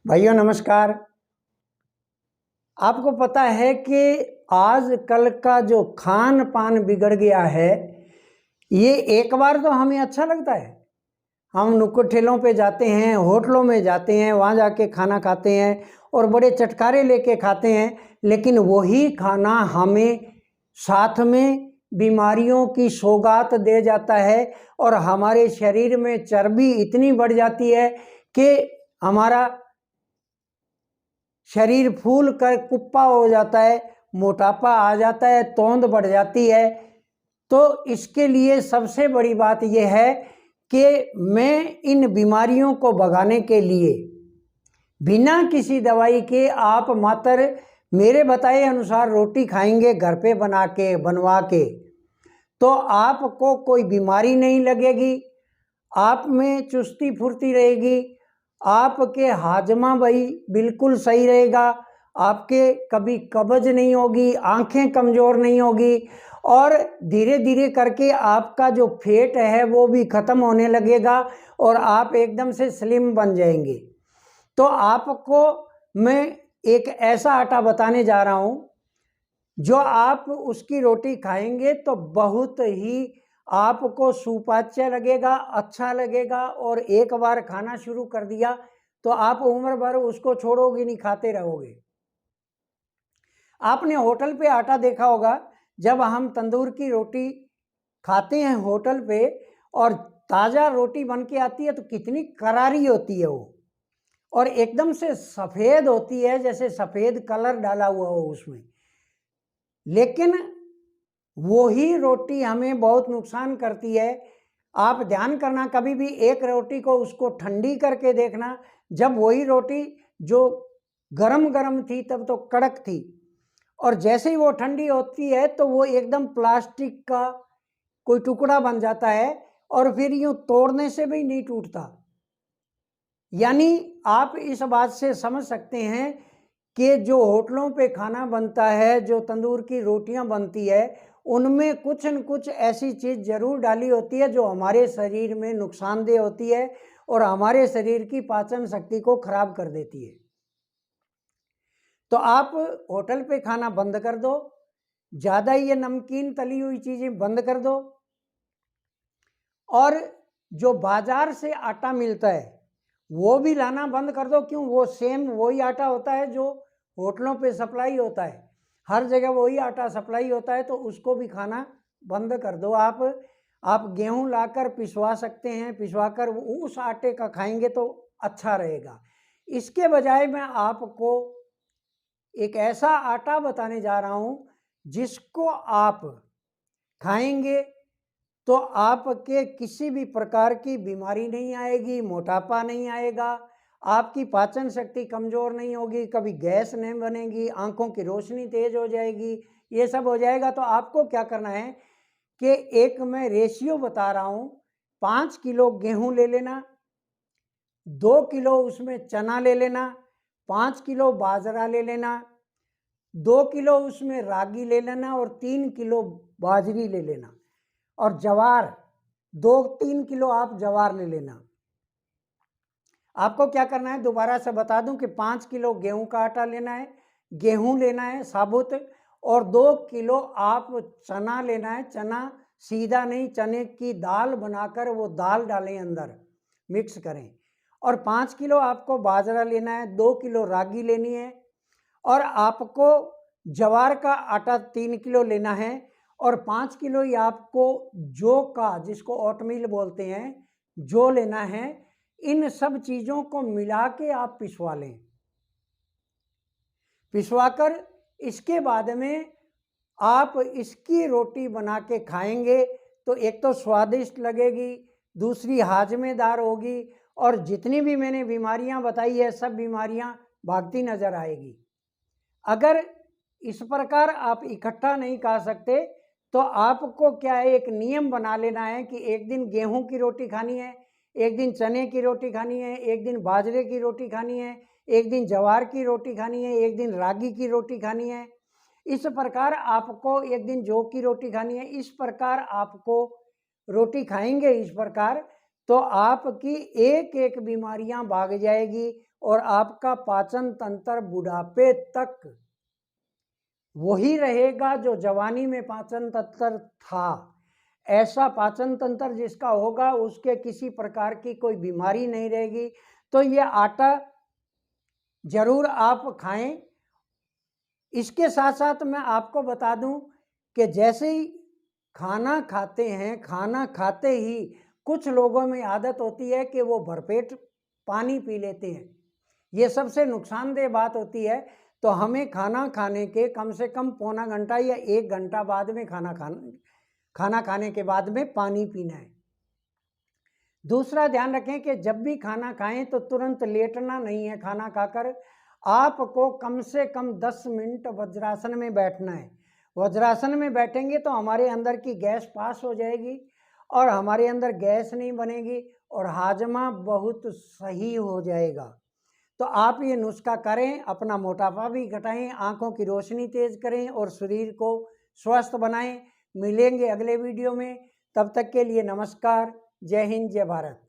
भाइयों नमस्कार। आपको पता है कि आजकल का जो खान पान बिगड़ गया है, ये एक बार तो हमें अच्छा लगता है। हम नुक्कड़ ठेलों पे जाते हैं, होटलों में जाते हैं, वहाँ जाके खाना खाते हैं और बड़े चटकारे लेके खाते हैं, लेकिन वही खाना हमें साथ में बीमारियों की सौगात दे जाता है और हमारे शरीर में चर्बी इतनी बढ़ जाती है कि हमारा शरीर फूल कर कुप्पा हो जाता है, मोटापा आ जाता है, तोंद बढ़ जाती है। तो इसके लिए सबसे बड़ी बात यह है कि मैं इन बीमारियों को भगाने के लिए बिना किसी दवाई के आप मात्र मेरे बताए अनुसार रोटी खाएंगे घर पे बनवा के, तो आपको कोई बीमारी नहीं लगेगी, आप में चुस्ती फुर्ती रहेगी, आपके हाजमा भाई बिल्कुल सही रहेगा, आपके कभी कब्ज नहीं होगी, आंखें कमज़ोर नहीं होगी और धीरे धीरे करके आपका जो फैट है वो भी ख़त्म होने लगेगा और आप एकदम से स्लिम बन जाएंगे। तो आपको मैं एक ऐसा आटा बताने जा रहा हूँ जो आप उसकी रोटी खाएंगे तो बहुत ही आपको सुपाच्य लगेगा, अच्छा लगेगा और एक बार खाना शुरू कर दिया तो आप उम्र भर उसको छोड़ोगे नहीं, खाते रहोगे। आपने होटल पे आटा देखा होगा, जब हम तंदूर की रोटी खाते हैं होटल पे और ताज़ा रोटी बन के आती है तो कितनी करारी होती है वो, और एकदम से सफ़ेद होती है, जैसे सफ़ेद कलर डाला हुआ हो उसमें। लेकिन वही रोटी हमें बहुत नुकसान करती है। आप ध्यान करना, कभी भी एक रोटी को उसको ठंडी करके देखना, जब वही रोटी जो गरम गरम थी तब तो कड़क थी और जैसे ही वो ठंडी होती है तो वो एकदम प्लास्टिक का कोई टुकड़ा बन जाता है और फिर यूँ तोड़ने से भी नहीं टूटता। यानी आप इस बात से समझ सकते हैं कि जो होटलों पे खाना बनता है, जो तंदूर की रोटियां बनती है, उनमें कुछ न कुछ ऐसी चीज़ ज़रूर डाली होती है जो हमारे शरीर में नुकसानदेह होती है और हमारे शरीर की पाचन शक्ति को खराब कर देती है। तो आप होटल पे खाना बंद कर दो, ज़्यादा ये नमकीन तली हुई चीज़ें बंद कर दो और जो बाज़ार से आटा मिलता है वो भी लाना बंद कर दो। क्यों? वो सेम वही आटा होता है जो होटलों पे सप्लाई होता है, हर जगह वही आटा सप्लाई होता है, तो उसको भी खाना बंद कर दो। आप गेहूं लाकर पिसवा सकते हैं, पिसवा कर उस आटे का खाएंगे तो अच्छा रहेगा। इसके बजाय मैं आपको एक ऐसा आटा बताने जा रहा हूं जिसको आप खाएंगे तो आपके किसी भी प्रकार की बीमारी नहीं आएगी, मोटापा नहीं आएगा, आपकी पाचन शक्ति कमज़ोर नहीं होगी, कभी गैस नहीं बनेगी, आंखों की रोशनी तेज हो जाएगी, ये सब हो जाएगा। तो आपको क्या करना है कि एक मैं रेशियो बता रहा हूँ, 5 किलो गेहूं ले लेना, 2 किलो उसमें चना ले लेना, 5 किलो बाजरा ले लेना, 2 किलो उसमें रागी ले लेना और 3 किलो बाजरी ले लेना और जवार 2-3 किलो आप जवार ले लेना। आपको क्या करना है, दोबारा से बता दूं कि 5 किलो गेहूं का आटा लेना है, गेहूं लेना है साबुत, और 2 किलो आप चना लेना है। चना सीधा नहीं, चने की दाल बनाकर वो दाल डालें अंदर, मिक्स करें। और 5 किलो आपको बाजरा लेना है, 2 किलो रागी लेनी है और आपको जवार का आटा 3 किलो लेना है और 5 किलो ही आपको जौ का, जिसको ओटमील बोलते हैं, जौ लेना है। इन सब चीज़ों को मिला के आप पिसवा लें। पिसवाकर इसके बाद में आप इसकी रोटी बना के खाएंगे तो एक तो स्वादिष्ट लगेगी, दूसरी हाजमेदार होगी और जितनी भी मैंने बीमारियां बताई है सब बीमारियां भागती नजर आएगी। अगर इस प्रकार आप इकट्ठा नहीं खा सकते तो आपको क्या है, एक नियम बना लेना है कि एक दिन गेहूं की रोटी खानी है, एक दिन चने की रोटी खानी है, एक दिन बाजरे की रोटी खानी है, एक दिन जवार की रोटी खानी है, एक दिन रागी की रोटी खानी है। इस प्रकार आपको एक दिन जौ की रोटी खानी है। इस प्रकार आपको रोटी खाएंगे इस प्रकार तो आपकी एक एक बीमारियां भाग जाएगी और आपका पाचन तंत्र बुढ़ापे तक वही रहेगा जो जवानी में पाचन तंत्र था। ऐसा पाचन तंत्र जिसका होगा उसके किसी प्रकार की कोई बीमारी नहीं रहेगी। तो ये आटा जरूर आप खाएं। इसके साथ साथ मैं आपको बता दूं कि जैसे ही खाना खाते हैं, खाना खाते ही कुछ लोगों में आदत होती है कि वो भरपेट पानी पी लेते हैं। ये सबसे नुकसानदेह बात होती है। तो हमें खाना खाने के कम से कम पौना घंटा या 1 घंटा बाद में खाना खाने के बाद में पानी पीना है। दूसरा ध्यान रखें कि जब भी खाना खाएं तो तुरंत लेटना नहीं है। खाना खाकर आपको कम से कम 10 मिनट वज्रासन में बैठना है। वज्रासन में बैठेंगे तो हमारे अंदर की गैस पास हो जाएगी और हमारे अंदर गैस नहीं बनेगी और हाजमा बहुत सही हो जाएगा। तो आप ये नुस्खा करें, अपना मोटापा भी घटाएं, आंखों की रोशनी तेज करें और शरीर को स्वस्थ बनाएं। मिलेंगे अगले वीडियो में, तब तक के लिए नमस्कार। जय हिंद, जय भारत।